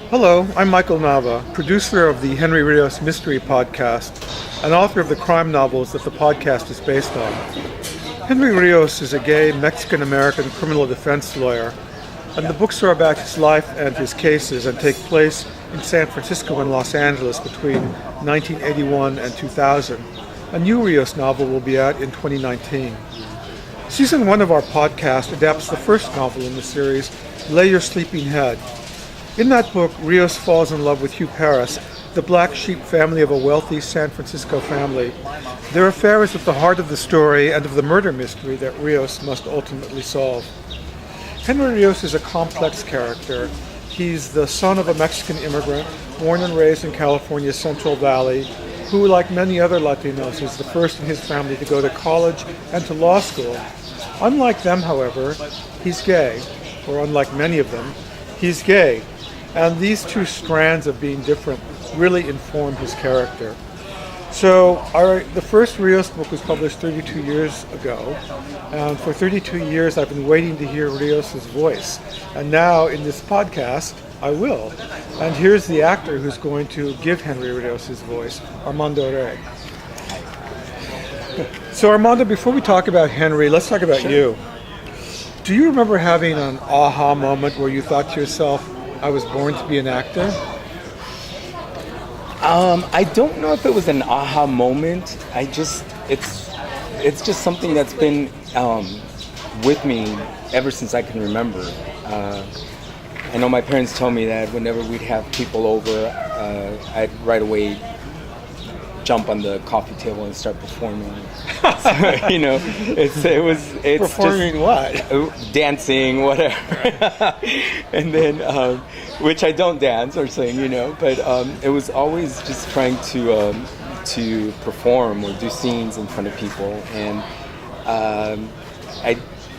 Hello, I'm Michael Nava, producer of the Henry Rios Mystery podcast and author of the crime novels that the podcast is based on. Henry Rios is a gay Mexican-American criminal defense lawyer, and the books are about his life and his cases and take place in San Francisco and Los Angeles between 1981 and 2000. A new Rios novel will be out in 2019. Season 1 of our podcast adapts the first novel in the series, Lay Your Sleeping Head. In that book, Rios falls in love with Hugh Paris, the black sheep family of a wealthy San Francisco family. Their affair is at the heart of the story and of the murder mystery that Rios must ultimately solve. Henry Rios is a complex character. He's the son of a Mexican immigrant, born and raised in California's Central Valley, who, like many other Latinos, is the first in his family to go to college and to law school. Unlike them, however, he's gay, or unlike many of them, he's gay. And these two strands of being different really inform his character. So the first Rios book was published 32 years ago, and for 32 years I've been waiting to hear Rios' voice. And now in this podcast, I will. And here's the actor who's going to give Henry Rios his voice, Armando Rey. So Armando, before we talk about Henry, let's talk about you. Do you remember having an aha moment where you thought to yourself, I was born to be an actor? I don't know if it was an aha moment. It's just something that's been with me ever since I can remember. I know my parents told me that whenever we'd have people over, I'd right away jump on the coffee table and start performing. So, it's performing just, what? Dancing, whatever. And then, which I don't dance or sing, but it was always just trying to perform or do scenes in front of people, and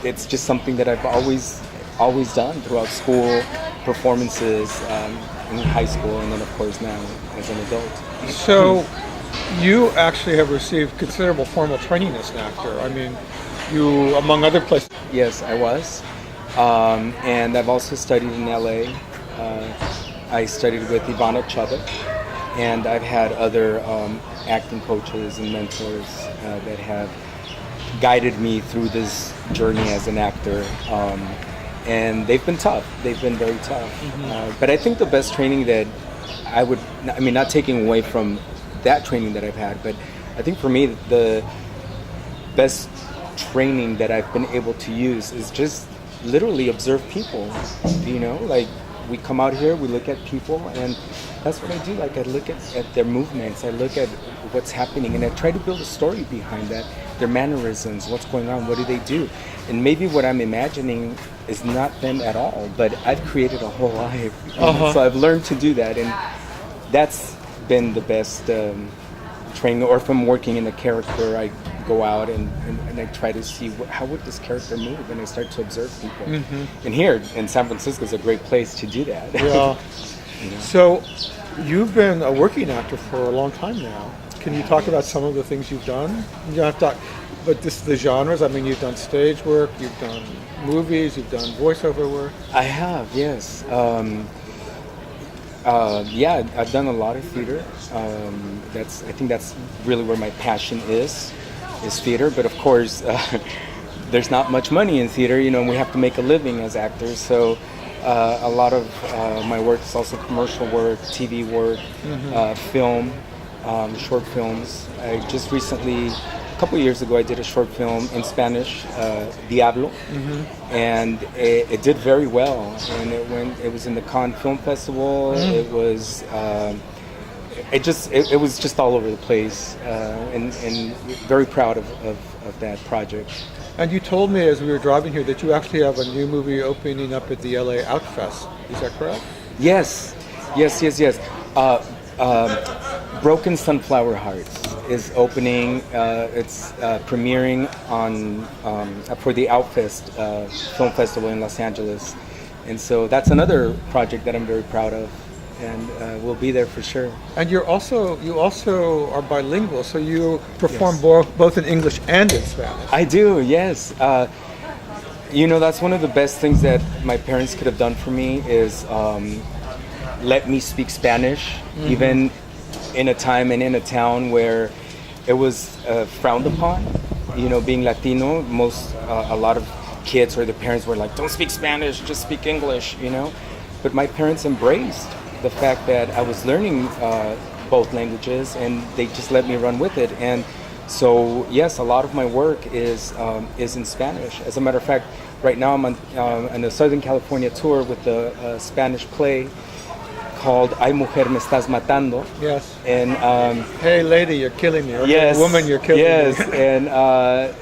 it's just something that I've always done throughout school, performances in high school, and then of course now as an adult. So you actually have received considerable formal training as an actor. I mean, you, among other places. Yes, I was. And I've also studied in LA. I studied with Ivana Chubbuck, and I've had other acting coaches and mentors that have guided me through this journey as an actor. And they've been tough. They've been very tough. Mm-hmm. But I think the best training that not taking away from that training that I've had, but I think for me the best training that I've been able to use is just literally observe people. Like we come out here, we look at people, and that's what I do. Like I look at their movements, I look at what's happening, and I try to build a story behind that, their mannerisms, what's going on, what do they do, and maybe what I'm imagining is not them at all, but I've created a whole life. So I've learned to do that, and that's been the best training. Or if I'm working in a character, I go out and I try to see how would this character move, and I start to observe people. Mm-hmm. And here in San Francisco is a great place to do that. Yeah. So you've been a working actor for a long time now. Can you talk about some of the things you've done? You don't have to talk, but the genres. I mean, you've done stage work, you've done movies, you've done voiceover work. I have, yes. I've done a lot of theater. I think that's really where my passion is theater. But of course, there's not much money in theater. We have to make a living as actors. So a lot of my work is also commercial work, TV work, film, short films. I just recently, a couple of years ago, I did a short film in Spanish, Diablo, and it did very well. And it was in the Cannes Film Festival. It was it was just all over the place, and very proud of that project. And you told me as we were driving here that you actually have a new movie opening up at the LA Outfest. Is that correct? Yes. Broken Sunflower Hearts is opening. It's premiering on for the Outfest Film Festival in Los Angeles, and so that's another project that I'm very proud of, and we'll be there for sure. And you also are bilingual, so you perform both in English and in Spanish. I do, yes. That's one of the best things that my parents could have done for me is let me speak Spanish, even in a time and in a town where it was frowned upon. You know, being Latino, a lot of kids or their parents were like, don't speak Spanish, just speak English, you know. But my parents embraced the fact that I was learning both languages, and they just let me run with it. And so, yes, a lot of my work is in Spanish. As a matter of fact, right now I'm on a Southern California tour with a Spanish play called Ay Mujer Me Estás Matando. Yes. And hey lady, you're killing me. Or yes, hey, woman, you're killing me. yes. And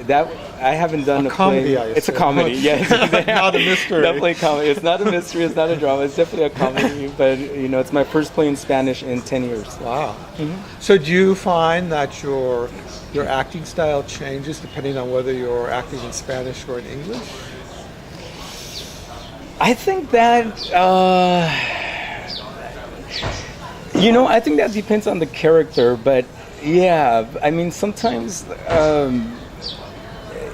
that I haven't done a comedy, play. I It's a assume. comedy. Yes. Not a mystery. Definitely a comedy. It's not a mystery. It's not a drama. It's definitely a comedy. But you know, it's my first play in Spanish in 10 years. Wow. So do you find that your acting style changes depending on whether you're acting in Spanish or in English? I think that you know, I think that depends on the character. But yeah, I mean, sometimes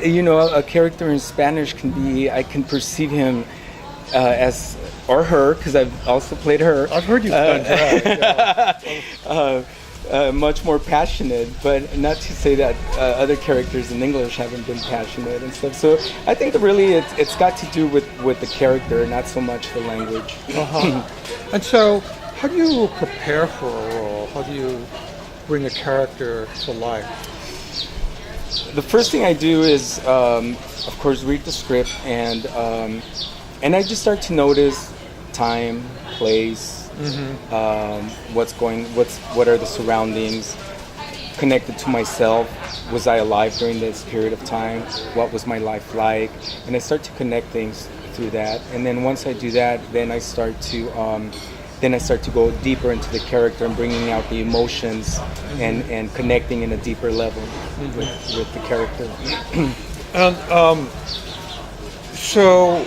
you know, a character in Spanish can be, I can perceive him as, or her, because I've also played her. I've heard you've done drag. Much more passionate, but not to say that other characters in English haven't been passionate and stuff. So I think that really it's got to do with the character, not so much the language. And so, how do you prepare for a role? How do you bring a character to life? The first thing I do is, of course, read the script, and I just start to notice time, place, what are the surroundings, connected to myself. Was I alive during this period of time? What was my life like? And I start to connect things through that. And then once I do that, then I start to go deeper into the character and bringing out the emotions and connecting in a deeper level with the character. And so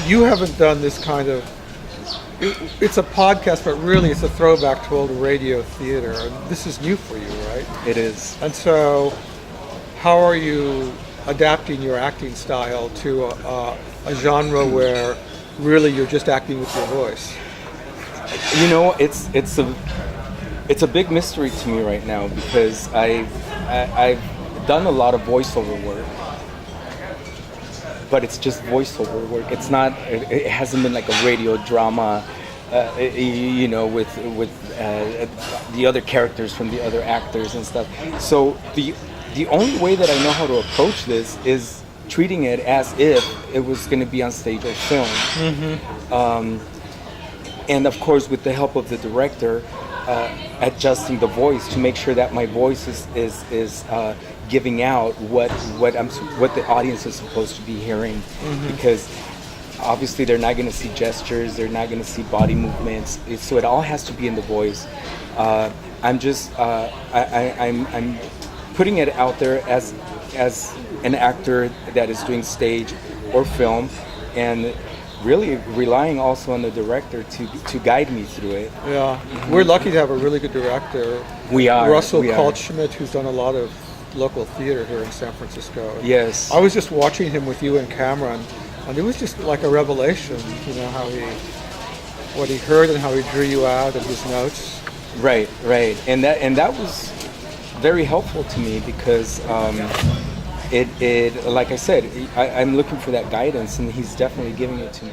you haven't done this kind of, it's a podcast, but really it's a throwback to old radio theater. And this is new for you, right? It is. And so how are you adapting your acting style to a genre where really you're just acting with your voice? You know, it's a big mystery to me right now, because I've done a lot of voiceover work, but it's just voiceover work. It's not. It hasn't been like a radio drama, you know, with the other characters from the other actors and stuff. So the only way that I know how to approach this is treating it as if it was going to be on stage or film. And of course, with the help of the director, adjusting the voice to make sure that my voice is giving out what the audience is supposed to be hearing, because obviously they're not going to see gestures, they're not going to see body movements, so it all has to be in the voice. I'm putting it out there as an actor that is doing stage or film, and really relying also on the director to guide me through it. Yeah, we're lucky to have a really good director. We are. Russell we are. Kaltschmidt, who's done a lot of local theater here in San Francisco. Yes. I was just watching him with you and Cameron, and it was just like a revelation, you know, what he heard and how he drew you out of his notes. Right. And that was very helpful to me, because it like I said, I'm looking for that guidance, and he's definitely giving it to me.